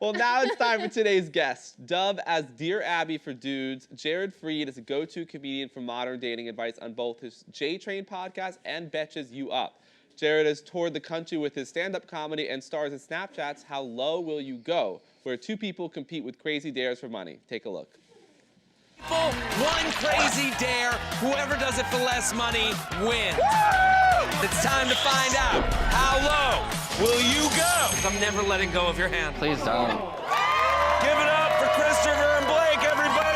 Well, now it's time for today's guest. Dubbed as Dear Abby for dudes, Jared Freid is a go-to comedian for modern dating advice on both his J-Train podcast and Betches You Up. Jared has toured the country with his stand-up comedy and stars in Snapchat's How Low Will You Go, where two people compete with crazy dares for money. Take a look. One crazy dare. Whoever does it for less money wins. It's time to find out. How low will you go? I'm never letting go of your hand. Please don't. Give it up for Christopher and Blake, everybody!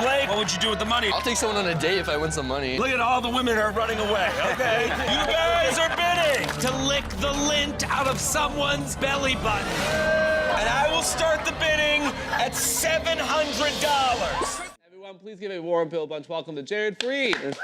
Blake, what would you do with the money? I'll take someone on a date if I win some money. Look at all the women are running away, okay? You guys are bidding to lick the lint out of someone's belly button. And I will start the bidding at $700. Everyone, please give a warm Bill Bunch welcome to Jared Freid.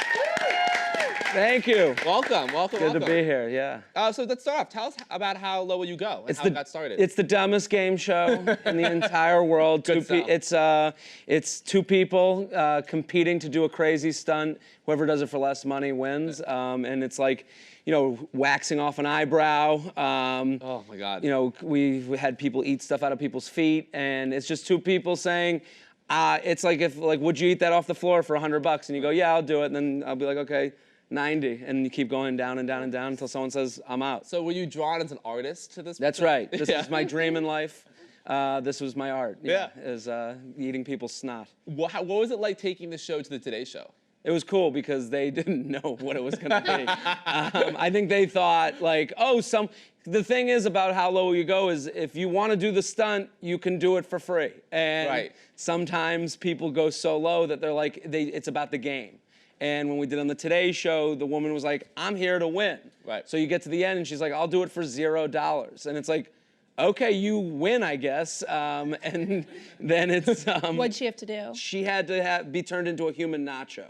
Thank you. Welcome. Good to be here, yeah. So let's start off. Tell us about How Low Will You Go and how it got started. It's the dumbest game show in the entire world. It's two people competing to do a crazy stunt. Whoever does it for less money wins. And it's like, you know, waxing off an eyebrow. Oh my God. You know, we had people eat stuff out of people's feet, and it's just two people saying, it's like would you eat that off the floor for $100? And you go, yeah, I'll do it. And then I'll be like, okay, 90, and you keep going down and down and down until someone says, I'm out. So were you drawn as an artist to this? That's right. This is my dream in life. This was my art. Is eating people's snot. What was it like taking the show to the Today Show? It was cool because they didn't know what it was going to be. I think they thought like, the thing is about How Low Will You Go is if you want to do the stunt, you can do it for free. And sometimes people go so low that they're like, it's about the game. And when we did on the Today Show, the woman was like, I'm here to win. Right. So you get to the end and she's like, I'll do it for $0. And it's like, okay, you win, I guess. And then it's... What'd she have to do? She had to be turned into a human nacho.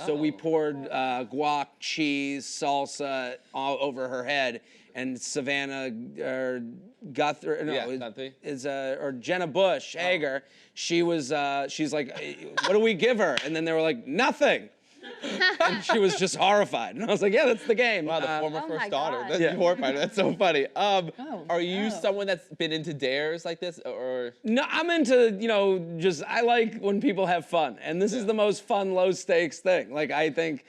So we poured guac, cheese, salsa all over her head, and Savannah or Guthrie, or Jenna Bush Hager. She's like, what do we give her? And then they were like, nothing. And she was just horrified, and I was like, "Yeah, that's the game." Wow, the former first daughter. God. That's horrifying. That's so funny. Are you someone that's been into dares like this, or? No, I'm into I like when people have fun, and this is the most fun, low stakes thing. Like I think,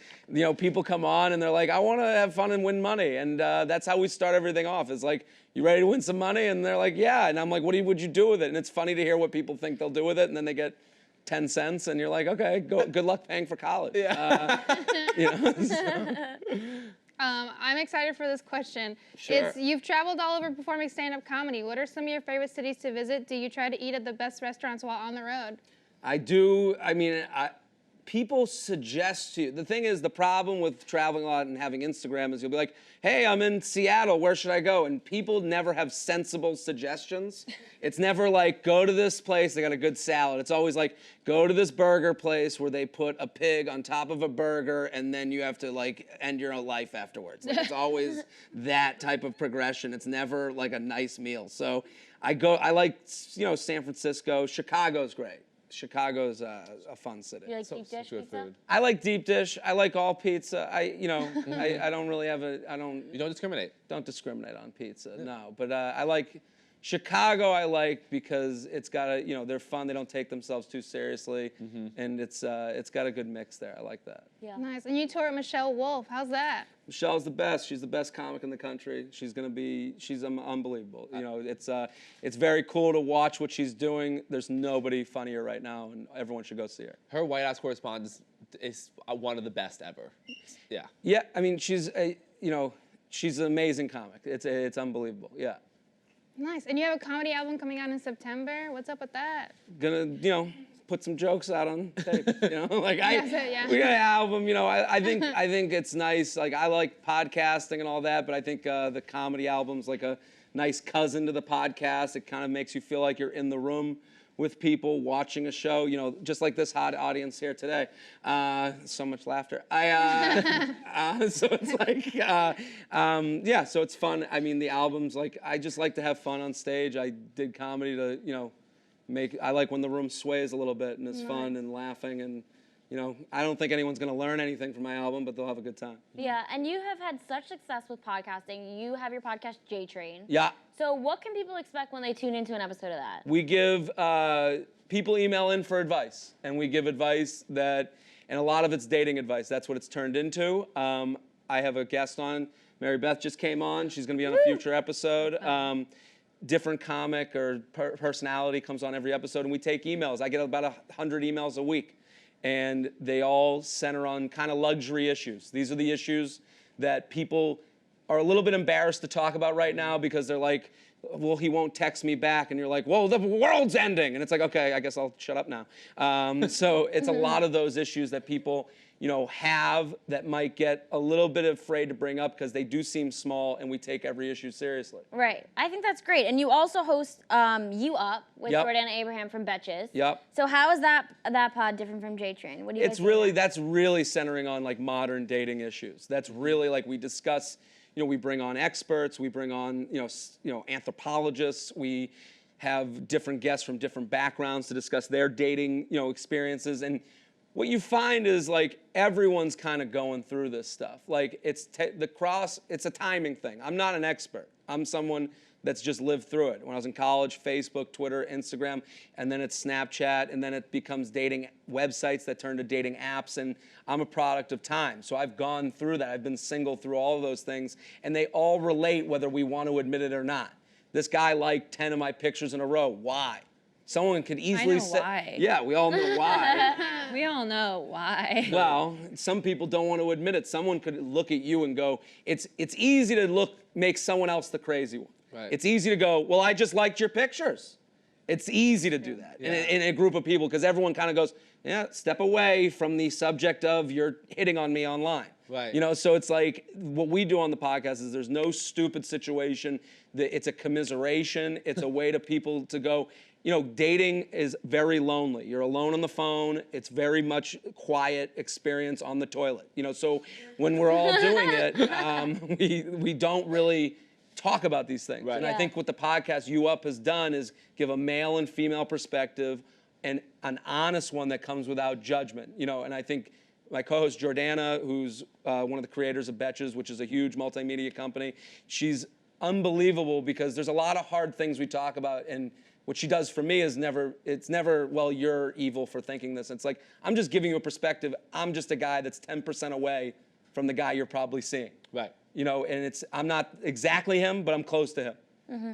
people come on and they're like, "I want to have fun and win money," and that's how we start everything off. It's like, "You ready to win some money?" And they're like, "Yeah," and I'm like, "What would you do with it?" And it's funny to hear what people think they'll do with it, and then they get 10 cents, and you're like, okay, good luck paying for college. Yeah. I'm excited for this question. Sure. You've traveled all over performing stand-up comedy. What are some of your favorite cities to visit? Do you try to eat at the best restaurants while on the road? I do. I mean, people suggest to you. The thing is, the problem with traveling a lot and having Instagram is you'll be like, hey, I'm in Seattle, where should I go? And people never have sensible suggestions. It's never like, go to this place, they got a good salad. It's always like, go to this burger place where they put a pig on top of a burger and then you have to like end your life afterwards. Like, it's always that type of progression. It's never like a nice meal. So I like, San Francisco. Chicago's great. Chicago's a fun city. You like deep dish good pizza? food. I like deep dish. I like all pizza. I don't really have You don't discriminate. Don't discriminate on pizza. No, but I like Chicago. I like because it's got they're fun. They don't take themselves too seriously, and it's got a good mix there. I like that. Yeah. Nice. And you toured with Michelle Wolf. How's that? Michelle's the best. She's the best comic in the country. She's unbelievable. It's very cool to watch what she's doing. There's nobody funnier right now, and everyone should go see her. Her White House correspondence is one of the best ever. Yeah. Yeah, I mean, she's an amazing comic. It's unbelievable. Yeah. Nice. And you have a comedy album coming out in September. What's up with that? Gonna, put some jokes out on tape. We got an album. I think it's nice. Like I like podcasting and all that, but I think the comedy album's like a nice cousin to the podcast. It kind of makes you feel like you're in the room with people watching a show, just like this hot audience here today. So much laughter. So it's like, so it's fun. I mean, the album's like, I just like to have fun on stage. I did comedy to, I like when the room sways a little bit and it's fun and laughing and, you know, I don't think anyone's gonna learn anything from my album, but they'll have a good time. Yeah, and you have had such success with podcasting. You have your podcast, J Train. Yeah. So what can people expect when they tune into an episode of that? We give, people email in for advice, and we give advice that, and a lot of it's dating advice. That's what it's turned into. I have a guest on, Mary Beth just came on. She's gonna be on a future episode. Different comic or personality comes on every episode, and we take emails. I get about 100 emails a week, and they all center on kind of luxury issues. These are the issues that people are a little bit embarrassed to talk about right now because they're like, well, he won't text me back, and you're like, well, the world's ending, and it's like, okay, I guess I'll shut up now. So it's a lot of those issues that people, you know, have that might get a little bit afraid to bring up because they do seem small, and we take every issue seriously. Right. I think that's great. And you also host You Up with Yep. Jordana Abraham from Betches. Yep. So how is that pod different from J Train? What do you guys It's do really, there? that's really centering on like modern dating issues. That's really like we discuss, you know, we bring on experts, we bring on, you know, anthropologists, we have different guests from different backgrounds to discuss their dating, you know, experiences. And what you find is like everyone's kind of going through this stuff. Like it's it's a timing thing. I'm not an expert. I'm someone that's just lived through it. When I was in college, Facebook, Twitter, Instagram, and then it's Snapchat, and then it becomes dating websites that turn to dating apps, and I'm a product of time. So I've gone through that. I've been single through all of those things, and they all relate whether we want to admit it or not. This guy liked 10 of my pictures in a row. Why? Someone could easily say, why. yeah, we all know why. We all know why. Well, some people don't want to admit it. Someone could look at you and go, it's easy to make someone else the crazy one. Right. It's easy to go, well, I just liked your pictures. It's easy to do that in a group of people because everyone kind of goes, yeah, step away from the subject of you're hitting on me online. Right. You know, so it's like what we do on the podcast is there's no stupid situation. It's a commiseration. It's a way to people to go, you know, dating is very lonely. You're alone on the phone. It's very much quiet experience on the toilet. You know, so when we're all doing it, we don't really talk about these things. Right. And I think what the podcast You Up has done is give a male and female perspective and an honest one that comes without judgment. You know, and I think my co-host Jordana, who's one of the creators of Betches, which is a huge multimedia company, she's unbelievable because there's a lot of hard things we talk about, and what she does for me is it's never, well, you're evil for thinking this. It's like, I'm just giving you a perspective. I'm just a guy that's 10% away from the guy you're probably seeing. Right. You know, and I'm not exactly him, but I'm close to him.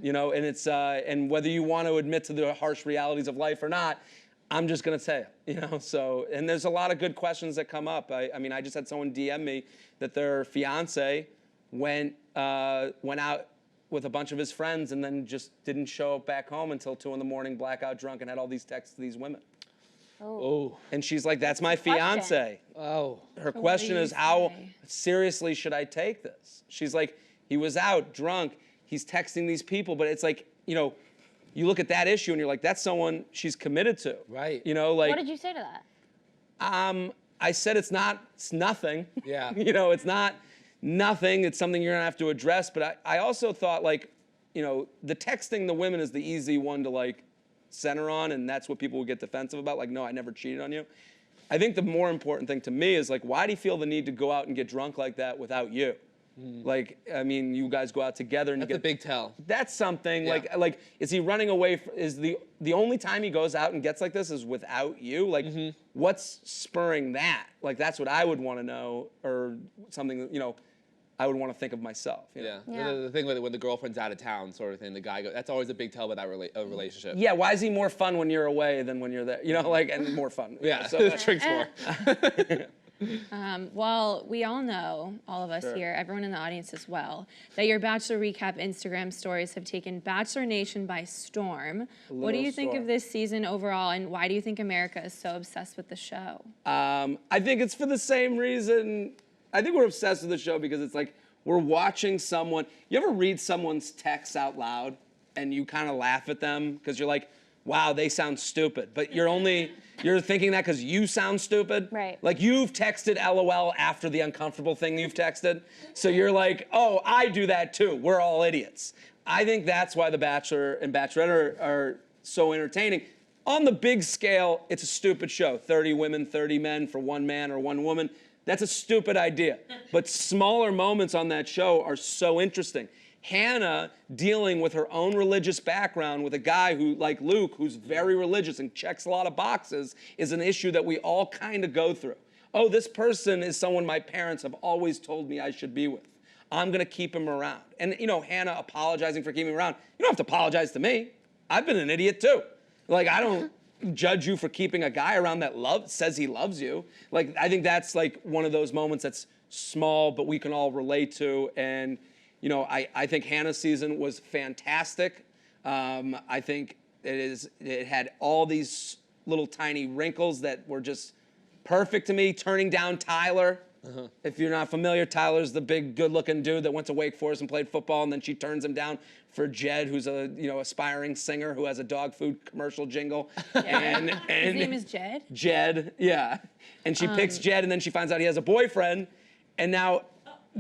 You know, and it's, and whether you want to admit to the harsh realities of life or not, I'm just gonna tell you, you know, so, and there's a lot of good questions that come up. I mean, I just had someone DM me that their fiance went out with a bunch of his friends and then just didn't show up back home until 2 a.m, blackout drunk, and had all these texts to these women. Oh. And she's like, that's my fiance. Oh. Her question do you is, how say? seriously should I take this? She's like, he was out drunk, he's texting these people, but it's like, you know, you look at that issue and you're like, that's someone she's committed to. Right. You know, like, What did you say to that? I said it's nothing. Yeah. You know, it's not nothing. It's something you're gonna have to address. But I also thought, like, you know, the texting the women is the easy one to like center on, and that's what people would get defensive about. Like, no, I never cheated on you. I think the more important thing to me is like, why do you feel the need to go out and get drunk like that without you? Like, I mean, you guys go out together and That's you a get big tell. That's something. Yeah. Like, is he running away? Is the only time he goes out and gets like this is without you? Like, what's spurring that? Like, that's what I would want to know, or something that, you know, I would want to think of myself. You know? Yeah. Yeah. The thing with when the girlfriend's out of town, sort of thing. The guy goes. That's always a big tell about that relationship. Yeah. Why is he more fun when you're away than when you're there? You know, like, and more fun. Yeah. So, Drinks more. Well, we all know, all of us here, everyone in the audience as well, that your Bachelor Recap Instagram stories have taken Bachelor Nation by storm. What do you think of this season overall, and why do you think America is so obsessed with the show? I think it's for the same reason. I think we're obsessed with the show because it's like we're watching someone. You ever read someone's texts out loud and you kind of laugh at them because you're like, wow, they sound stupid. But you're thinking that because you sound stupid. Right. Like you've texted LOL after the uncomfortable thing you've texted. So you're like, oh, I do that too. We're all idiots. I think that's why The Bachelor and Bachelorette are so entertaining. on the big scale, it's a stupid show. 30 women, 30 men for one man or one woman. That's a stupid idea. But smaller moments on that show are so interesting. Hannah dealing with her own religious background with a guy who, like Luke, who's very religious and checks a lot of boxes, is an issue that we all kind of go through. Oh, this person is someone my parents have always told me I should be with. I'm gonna keep him around. And Hannah apologizing for keeping him around. You don't have to apologize to me. I've been an idiot too. Like, I don't judge you for keeping a guy around that says he loves you. Like, I think that's like one of those moments that's small, but we can all relate to. And I think Hannah's season was fantastic. I think it had all these little tiny wrinkles that were just perfect to me. Turning down Tyler. If you're not familiar, Tyler's the big, good-looking dude that went to Wake Forest and played football, and then she turns him down for Jed, who's a aspiring singer who has a dog food commercial jingle. And His name is Jed? Jed, yeah. And she picks Jed, and then she finds out he has a boyfriend, and now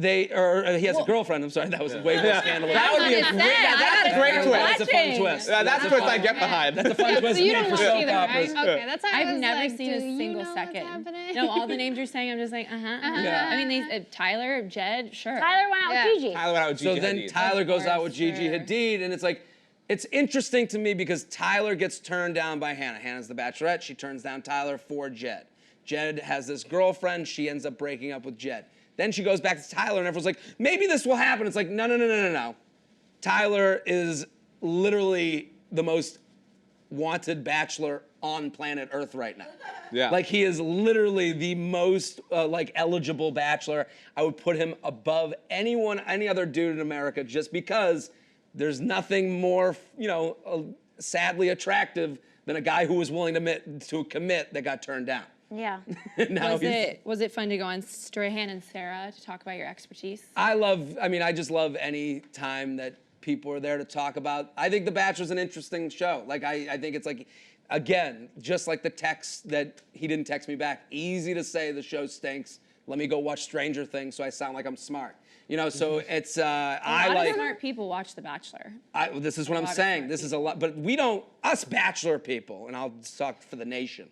he has a girlfriend. I'm sorry, that was way more scandalous. That would be a great twist. That's a fun twist. That's a twist I get behind. That's a fun twist So you made don't for watch soap either, right? operas. Okay, that's how I I've was never like, seen do a you single know what's second. happening? No, all the names you're saying, I'm just like, Yeah. I mean, Tyler, Jed, sure. Tyler went out Yeah. with Gigi. Tyler went out with So Gigi then Hadid. Tyler goes out with course, Gigi sure. Hadid, and it's like, it's interesting to me because Tyler gets turned down by Hannah. Hannah's the Bachelorette. She turns down Tyler for Jed. Jed has this girlfriend. She ends up breaking up with Jed. Then she goes back to Tyler, and everyone's like, maybe this will happen. It's like, no. Tyler is literally the most wanted bachelor on planet Earth right now. Yeah. Like, he is literally the most eligible bachelor. I would put him above any other dude in America, just because there's nothing more, sadly attractive than a guy who was willing to commit that got turned down. Yeah. Now Was it fun to go on Strahan and Sarah to talk about your expertise? I just love any time that people are there to talk about. I think The Bachelor's an interesting show. Like, I think it's like, again, just like the text that he didn't text me back. Easy to say the show stinks. Let me go watch Stranger Things so I sound like I'm smart. So it's, A lot of smart people watch The Bachelor. this is what I'm lot of saying. smart This is a lot, but us Bachelor people, and I'll talk for the nation,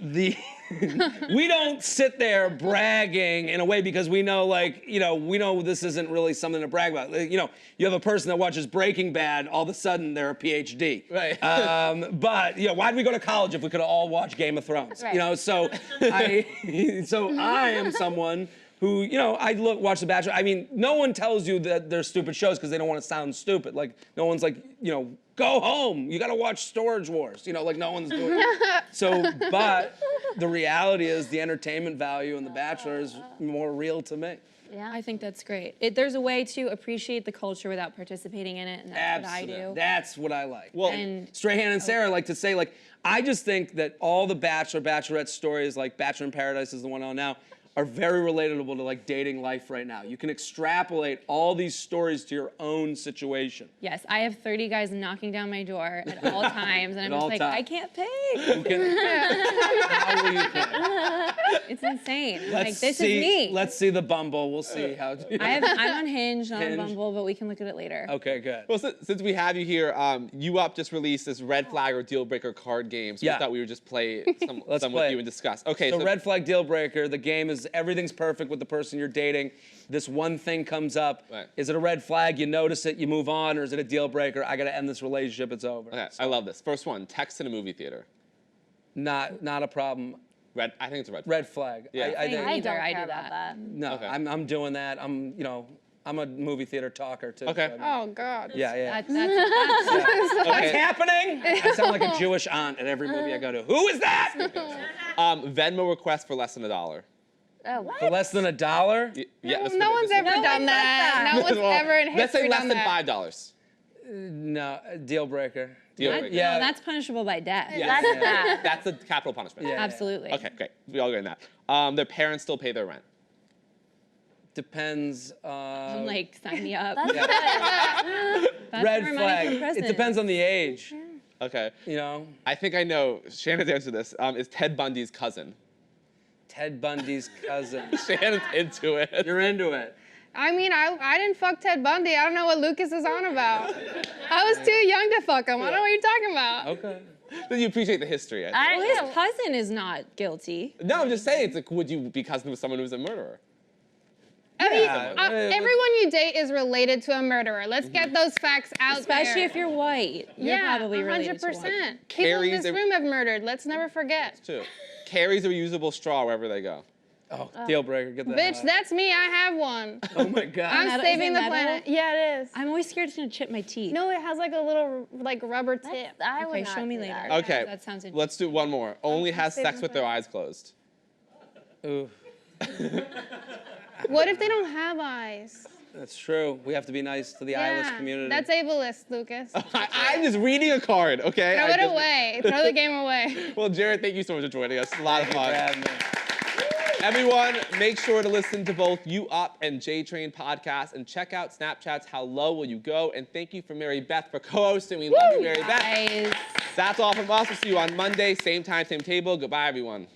we don't sit there bragging in a way because we know, we know this isn't really something to brag about. You have a person that watches Breaking Bad, all of a sudden they're a PhD. Right. But, why'd we go to college if we could all watch Game of Thrones? Right. So I am someone who, watch The Bachelor. I mean, no one tells you that they're stupid shows because they don't want to sound stupid. Like, no one's like, go home. You got to watch Storage Wars. No one's doing it. So, but the reality is the entertainment value in The Bachelor is more real to me. Yeah. I think that's great. There's a way to appreciate the culture without participating in it, and that's Absolutely. what I do. That's what I like. Well, And Strahan and Sarah like to say, I just think that all the Bachelor, Bachelorette stories, like Bachelor in Paradise is the one on now, are very relatable to dating life right now. You can extrapolate all these stories to your own situation. yes, I have 30 guys knocking down my door at all times, and I'm At just all like, times. I can't pick. How will you pick? It's insane. Let's this see, is me. Let's see the Bumble. We'll see how. I'm on Hinge, not Hinge. on Bumble, but we can look at it later. Okay, good. Well, since we have you here, You Up just released this red flag or deal breaker card game. So Yeah. we thought we would just play some Let's with play you it. and discuss. Okay, So red flag deal breaker. The game is everything's perfect with the person you're dating. This one thing comes up. Right. Is it a red flag? You notice it, you move on, or is it a deal breaker? I gotta end this relationship. It's over. Okay, I love this. First one, text in a movie theater. Not a problem. I think it's a red flag. Red flag. Yeah. I think. I Either, don't I care do about that. No, Okay. I'm doing that. I'm a movie theater talker too. Okay. so I mean- Oh, God. Yeah. That's That's Okay. happening. I sound like a Jewish aunt at every movie I go to. Who is that? Venmo request for less than $1. Oh, what? For less than $1? Yeah, that's No one's ever done that. No one's ever in history Let's say less done than that. $5. No, deal breaker. Deal That- breaker. Yeah. No, that's punishable by death. That's bad. That's a capital punishment. Yeah. Absolutely. Okay, great. We all get in that. Their parents still pay their rent. Depends. I'm like, sign me up. That's good. That's Red our money flag. for It president. depends on the age. Okay. I I think I know. Shannon's answer to this is Ted Bundy's cousin. Ted Bundy's cousin. Shannon's into it. You're into it. I mean, I didn't fuck Ted Bundy. I don't know what Lucas is on about. I was too young to fuck him. I don't know what you're talking about. Okay. Then you appreciate the history. I think. I Well, his know. cousin is not guilty. No, I'm just saying. It's like, would you be cousin with someone who's a murderer? Everyone you date is related to a murderer. Let's get those facts out Especially there. if you're white. You're probably related to one. 100%. People Carries in this room have murdered. Let's never forget. Too. Carries a reusable straw wherever they go. Oh, deal breaker. Get that. Bitch, that's me. I have one. Oh my God. I'm Metal- saving is the it metal? planet. Yeah, it is. I'm always scared it's gonna chip my teeth. No, it has like a little like rubber tip. I would Okay, not show me do later. that. Okay. That sounds interesting. Let's do one more. Only has saving sex with their eyes closed. Ooh, What if they don't have eyes? that's true. We have to be nice to the eyeless community. That's ableist, Lucas. I'm just reading a card, okay? Throw I it just- away. Throw the game away. Well, Jared, thank you so much for joining us. A lot of fun. Brad, man. Everyone, make sure to listen to both You Up and J Train podcasts and check out Snapchat's How Low Will You Go? And thank you for Mary Beth for co-hosting. We love you, Mary Beth. Guys. That's all from us. We'll see you on Monday, same time, same table. Goodbye, everyone.